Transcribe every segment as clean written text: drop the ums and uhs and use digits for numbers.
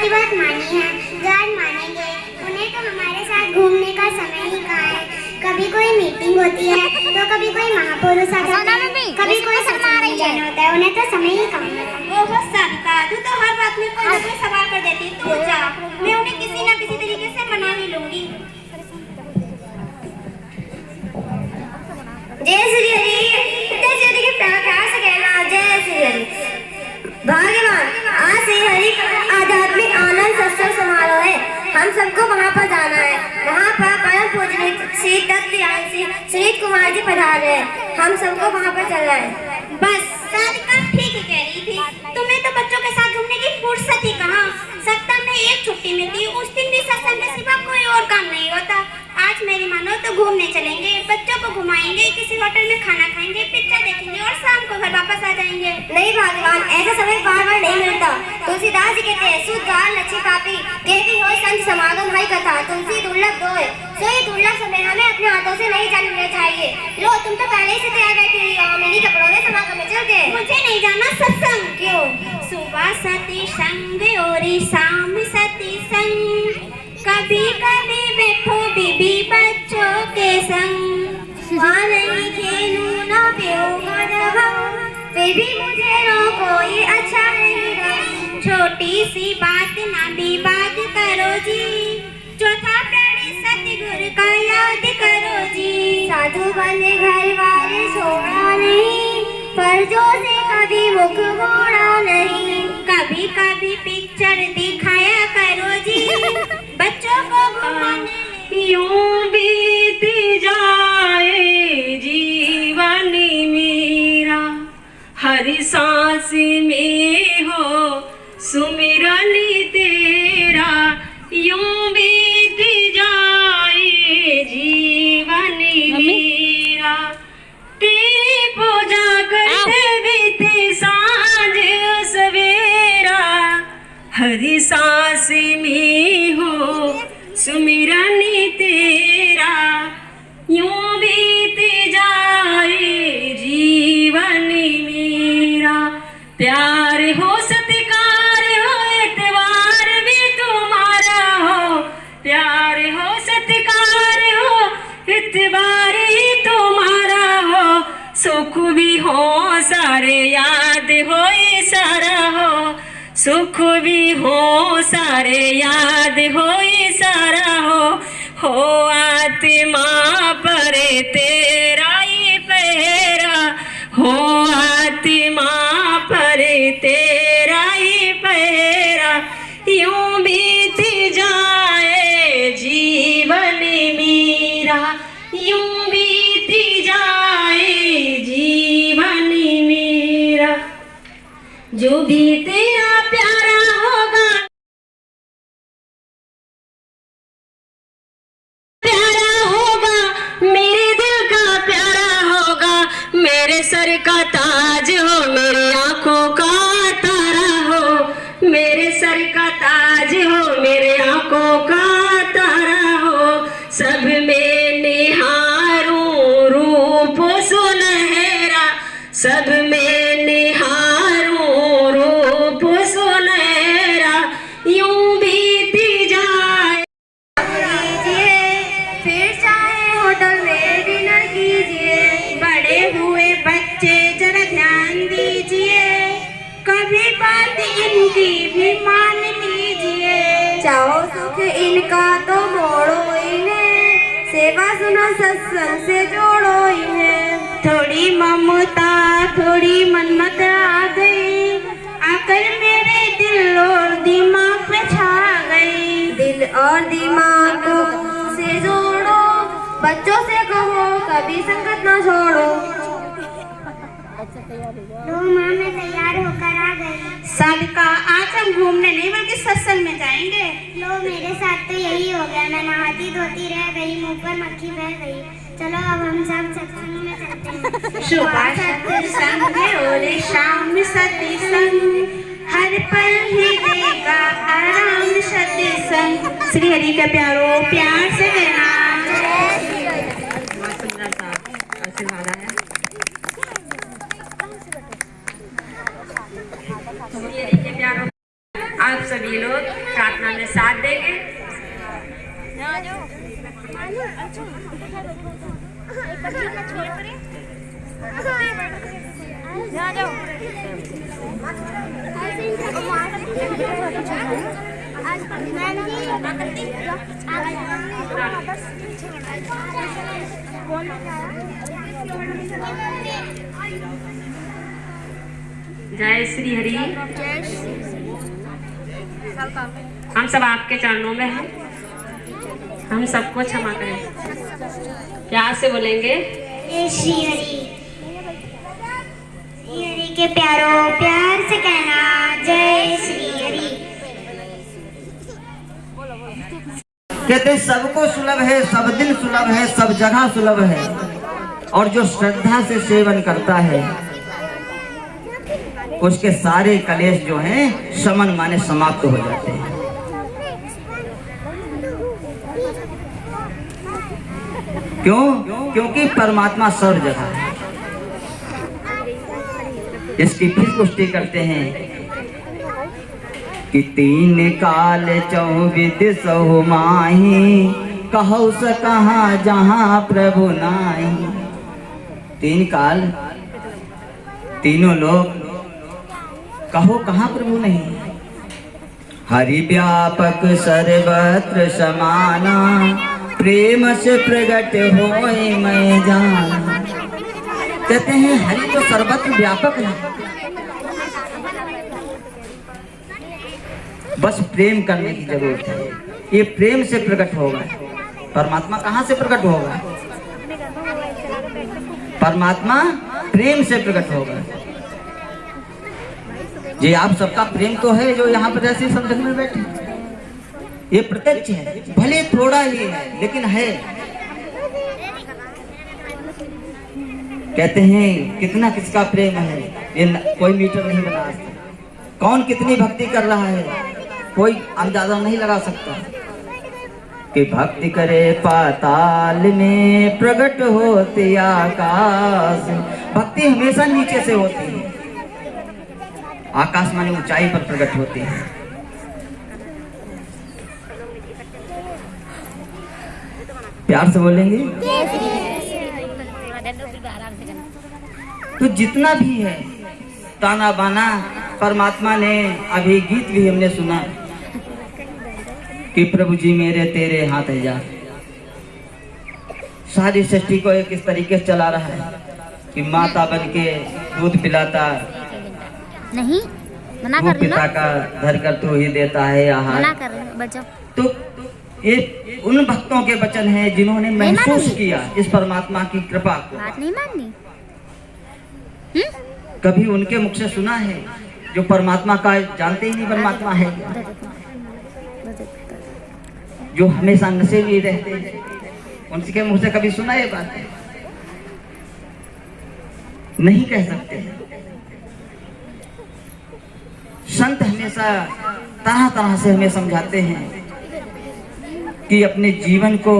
थोड़ी बहुत मानी है, जो आज मानेंगे उन्हें तो हमारे साथ घूमने का समय ही कहाँ है। कभी कोई मीटिंग होती है तो कभी कोई महापुरुष आ जाता है, कभी कोई सत्संग जन होता है, उन्हें तो समय ही कहाँ है। वो बस सारिका, तू तो हर बात में कोई ना कोई सवाल कर देती। तू जा, मैं उन्हें किसी ना किसी तरीके से मना ही लूंगी। जय श्री हरि। जय श्री प्यार से कहना जय श्री हरि। भाग्यवान, आज श्री हरि आध्यात्मिक आनंद सत्संग समारोह है। हम सबको वहाँ पर जाना है। वहाँ पर परम पूजनीय श्री तत्वज्ञानी श्री कुमार जी पधार है। हम सबको वहाँ पर चलना है। बस सारिका ठीक ही कह रही थी, तुम्हें तो बच्चों के साथ घूमने की फुर्सत ही कहाँ। सप्ताह में एक छुट्टी मिलती, उस दिन भी सत्संग के सिवा कोई और काम नहीं होता। आज मेरी मानो तो घूमने चलेंगे, बच्चों को घुमाएंगे, किसी होटल में खाना खाएंगे, पिक्चर देखेंगे और शाम को घर वापस आ जाएंगे। नहीं भाग्यवान, ऐसा समय बार बार नहीं मिलता। तुलसीदास जी कहते हैं, सुध गाल लच्छी पापी कहती हो संत समागम हरि कथा, तुलसी दुर्लभ दोय। सोई दुर्लभ समय हमें अपने हाथों से नहीं जाना चाहिए। लो, तुम तो पहले से तैयार बैठी हुई हो, मेरी कपड़ों में समागम में चलते हैं। मुझे नहीं जाना सत्संग। क्यों? सुबह सती संग और शाम सती संग, कभी कभी बैठो बीबी बच्चों के संग। वहाँ नहीं खेलूं ना पीऊंगा दवा, फिर भी मुझे रो कोई अच्छा नहीं लगा। छोटी सी बात ना भी बात करो जी, चौथा प्रण सतगुरु का याद करो जी। साधु बने घर वाले छोड़ा नहीं, फर्जों से कभी मुख मोड़ा नहीं। कभी कभी पिक्चर दिखाया करो जी, बच्चों को घुमाने। यूं बीत जाए जीवन मेरा, हर सांस में हो सुमिरन तेरा। यूं बीत जाए जीवन मेरा, तेरी पूजा करते बीते सांझ सवेरा। हर सांस में हो सुमिरन तेरा, यूं बीत जाए जीवन मेरा। प्यार हो सत्कार हो एतवार भी तुम्हारा हो, प्यार हो सत्कार हो एतवार ही तुम्हारा हो। सुख भी हो सारे याद हो सारा हो, सुख भी हो सारे याद हो सारा हो आत्मा पर तेरा ही पहरा, हो आत्मा पर तेरा ही पहरा। यूं बीत जाए जीवन मेरा, यूं बीत जाए जीवन मेरा। जो भी तेरा प्यारा होगा, प्यारा होगा, मेरे दिल का प्यारा होगा। मेरे सर का ताज हो, मेरी आंखों का तारा हो। मेरे सर का ताज हो, मेरे आंखों का तारा हो। सब में निहारूं रूप सुनहरा, सब में निहारूं रूप सुनहरा। यूं बीती जाए फिर चाहे होटल में डिनर कीजिए। बड़े हुए बच्चे जरा ध्यान दीजिए, कभी बात इनकी भी मान लीजिए। चाहो सुख इनका तो मोड़ो इन्हें, सेवा सुना सत्संग से जोड़ो इन्हें। थोड़ी ममता थोड़ी मन्नत आ गई, आकर मेरे दिल और दिमाग पे छा गई। दिल और दिमाग को से जोड़ो, बच्चों से कहो कभी संगत ना छोड़ो। लो माँ, मैं तैयार होकर आ गई। सारिका, आज हम घूमने नहीं बल्कि सत्संग में जाएंगे। लो, मेरे साथ तो यही हो गया। मैं नहाती धोती रह गई, मुंह पर मक्खी बह गई। चलो अब हम सब सत्संग में चलते हैं। सुबह सत्संग और शाम सत्संग, हर पल ही देगा आराम सत्संग। श्री हरि के प्यारो, प्यार से कहना आप सभी लोग लोग प्रार्थना में साथ देंगे। जय श्री हरि। हम सब आपके चरणों में हैं, हम सबको क्षमा करें। प्यार से बोलेंगे जय श्री हरि। श्री हरि के प्यारों, प्यार से कहना जय श्री हरि। कहते हैं सबको सुलभ है, सब दिन सुलभ है, सब जगह सुलभ है, और जो श्रद्धा से सेवन करता है उसके सारे कलेश जो हैं शमन माने समाप्त हो जाते हैं। क्यों? क्योंकि परमात्मा सर्व जगह है। इसकी फिर पुष्टि करते हैं कि तीन काल चौविद सौ माही, कहौ स कहाँ जहाँ प्रभु नाही। तीन काल, तीनों लोग, कहो कहाँ प्रभु नहीं। हरि व्यापक सर्वत्र समाना, प्रेम से प्रगट होए मैं जाना। कहते हैं हरि तो सर्वत्र व्यापक है, बस प्रेम करने की जरूरत है। ये प्रेम से प्रकट होगा। परमात्मा कहाँ से प्रकट होगा? परमात्मा प्रेम से प्रकट होगा। ये आप सबका प्रेम तो है जो यहाँ पर ऐसे संगत में बैठे, ये प्रत्यक्ष है, भले थोड़ा ही है लेकिन है। कहते हैं कितना किसका प्रेम है ये कोई मीटर नहीं बना सकता। कौन कितनी भक्ति कर रहा है कोई अंदाजा नहीं लगा सकता। कि भक्ति करे पाताल में, प्रकट होती आकाश। भक्ति हमेशा नीचे से होती है, आकाश माने ऊंचाई पर प्रकट होती है। प्यार से बोलेंगे तो जितना भी है ताना बाना, परमात्मा ने अभी गीत भी हमने सुना कि प्रभु जी मेरे तेरे हाथ है जा। सारी सृष्टि को एक इस तरीके से चला रहा है कि माता बन के दूध पिलाता नहीं, मना वो कर रही पिता का धर कर तू ही देता है आहार। मना कर रही बच्चों। तो ये उन भक्तों के वचन हैं जिन्होंने महसूस किया इस परमात्मा की कृपा को। बात नहीं माननी। कभी उनके मुख से सुना है जो परमात्मा का जानते ही नहीं परमात्मा है, जो हमेशा नशे में रहते हैं, उनके मुख से कभी सुना ये बात? नहीं कह सकते। संत हमेशा तरह तरह से हमें समझाते हैं कि अपने जीवन को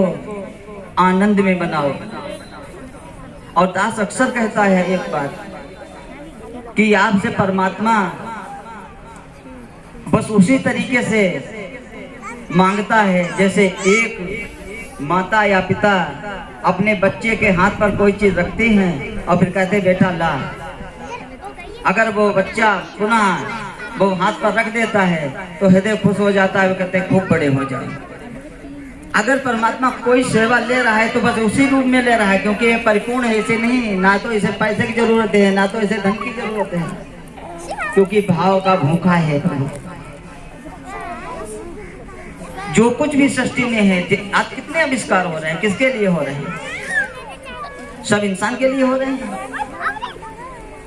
आनंद में बनाओ। और दास अक्सर कहता है एक बात कि आपसे परमात्मा बस उसी तरीके से मांगता है जैसे एक माता या पिता अपने बच्चे के हाथ पर कोई चीज रखती हैं और फिर कहते बेटा ला। अगर वो बच्चा पुनः वो हाथ पर रख देता है तो हृदय खुश हो जाता है, वो कहते हैं खूब बड़े हो जाए। अगर परमात्मा कोई सेवा ले रहा है तो बस उसी रूप में ले रहा है, क्योंकि ये परिपूर्ण है, इसे नहीं, ना तो इसे पैसे की जरूरत है ना तो इसे धन की जरूरत है, क्योंकि भाव का भूखा है प्रभु। जो कुछ भी सृष्टि में है, आज कितने आविष्कार हो रहे हैं, किसके लिए हो रहे हैं? सब इंसान के लिए हो रहे हैं।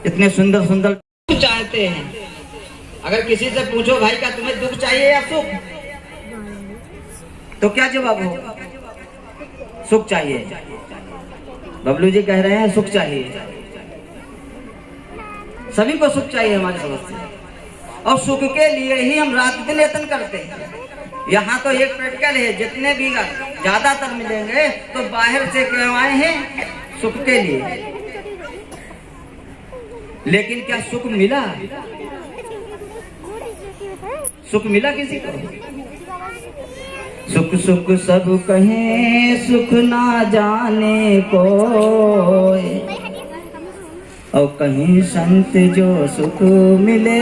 इतने सुंदर सुंदर चाहते हैं। अगर किसी से पूछो भाई का तुम्हें दुख चाहिए या सुख, तो क्या जवाब हो? सुख चाहिए। बबलू जी कह रहे हैं सुख चाहिए। सभी को सुख चाहिए हमारी समझ से, और सुख के लिए ही हम रात दिन यत्न करते हैं। यहाँ तो एक प्रैक्टिकल है, जितने भी ज्यादातर मिलेंगे तो बाहर से क्यों आए हैं? सुख के लिए। लेकिन क्या सुख मिला? सुख मिला किसी को? सुख सुख सब कहें सुख ना जाने को, और कहीं संत जो सुख मिले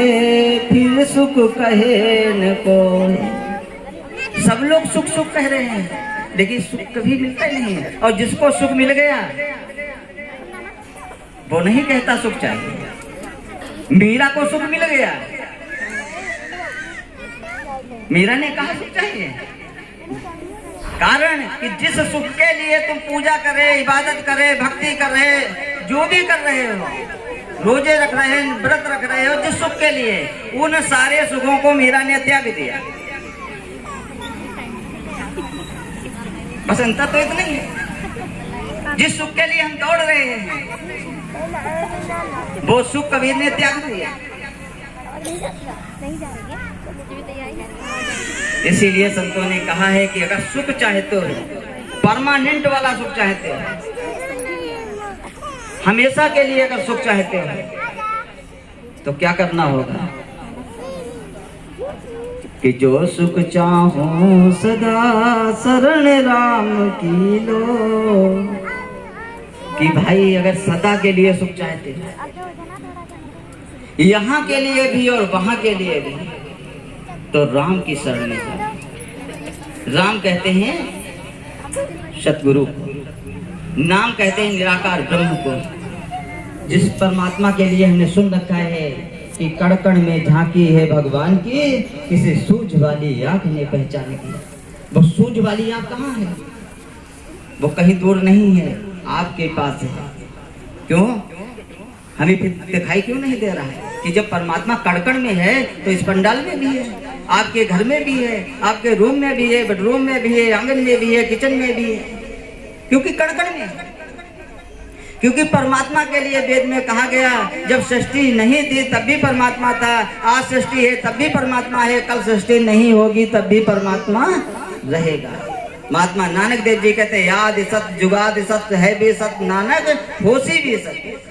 फिर सुख कहे न को। सब लोग सुख सुख कह रहे हैं लेकिन सुख कभी मिलता ही नहीं है। और जिसको सुख मिल गया वो नहीं कहता सुख चाहिए। मीरा को सुख मिल गया, मीरा ने कहा सुख चाहिए। कारण कि जिस सुख के लिए तुम पूजा कर रहे, इबादत कर रहे, भक्ति कर रहे, जो भी कर रहे हो, रोजे रख रहे हैं, व्रत रख रहे हो, जिस सुख के लिए, उन सारे सुखों को मीरा ने त्याग दिया। बस अंतर तो इतना ही है। जिस सुख के लिए हम दौड़ रहे हैं वो सुख कबीर ने त्याग दिया। इसीलिए संतों ने कहा है कि अगर सुख चाहते हो, परमानेंट वाला सुख चाहते हो, हमेशा के लिए अगर सुख चाहते हो तो क्या करना होगा कि जो सुख चाहो सदा शरण राम की लो। कि भाई अगर सदा के लिए सुख चाहते हो, यहाँ के लिए भी और वहां के लिए भी, तो राम की शरण में जाओ। राम कहते हैं सतगुरु, नाम कहते हैं निराकार ब्रह्म को। जिस परमात्मा के लिए हमने सुन रखा है कि कड़कड़ में झांकी है भगवान की, किसी सूझ वाली आंख ने पहचान की। वो सूझ वाली आंख कहाँ है? वो कहीं दूर नहीं है, आपके पास है। क्यों? हमें फिर दिखाई क्यों नहीं दे रहा है कि जब परमात्मा कड़कड़ में है तो इस पंडाल में भी है, आपके घर में भी है, आपके रूम में भी है, बेडरूम में भी है, आंगन में भी है, किचन में भी है। क्योंकि कड़कड़ में है। क्योंकि परमात्मा के लिए वेद में कहा गया, जब सृष्टि नहीं थी तब भी परमात्मा था, आज सृष्टि है तब भी परमात्मा है, कल सृष्टि नहीं होगी तब भी परमात्मा रहेगा। महात्मा नानक देव जी कहते हैं, याद सत जुगाद सत है भी सत, नानक होशी भी सत।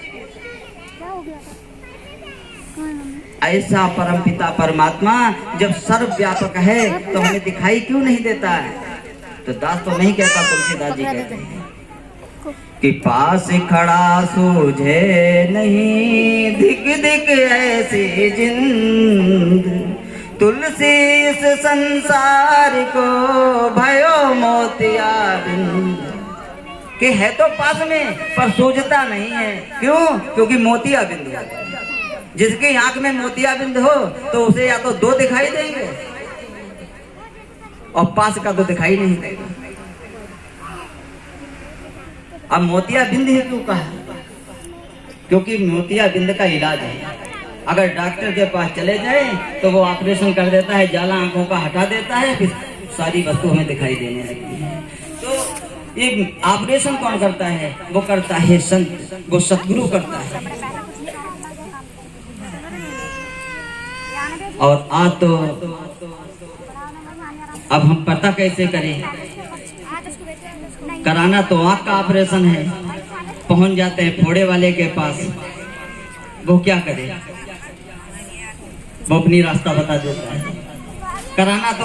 ऐसा परमपिता परमात्मा जब सर्वव्यापक है तो हमें दिखाई क्यों नहीं देता है? तो दास तो नहीं कहता, तुलसीदास जी कहते हैं कि पास खड़ा सूझे नहीं दिक दिक ऐसी जिंद, तुलसी इस संसार को भयो मोतिया बिंद। कि है तो पास में पर सूझता नहीं है। क्यों? क्योंकि मोतिया बिंद है। जिसकी आंख में मोतिया बिंद हो तो उसे या तो दो दिखाई देंगे और पास का तो दिखाई नहीं देगा। अब मोतिया बिंद है क्यों कहा? क्योंकि मोतिया बिंद का इलाज है। अगर डॉक्टर के पास चले जाए तो वो ऑपरेशन कर देता है, जाला आंखों का हटा देता है, फिर सारी वस्तु हमें दिखाई देने लगती है। तो ये ऑपरेशन कौन करता है? वो करता है संत, वो सतगुरु करता है। और आज तो अब हम पता कैसे करें? कराना तो आँख का ऑपरेशन है, पहुंच जाते हैं फोड़े वाले के पास, वो क्या करे? वो अपनी रास्ता बता देता है। कराना तो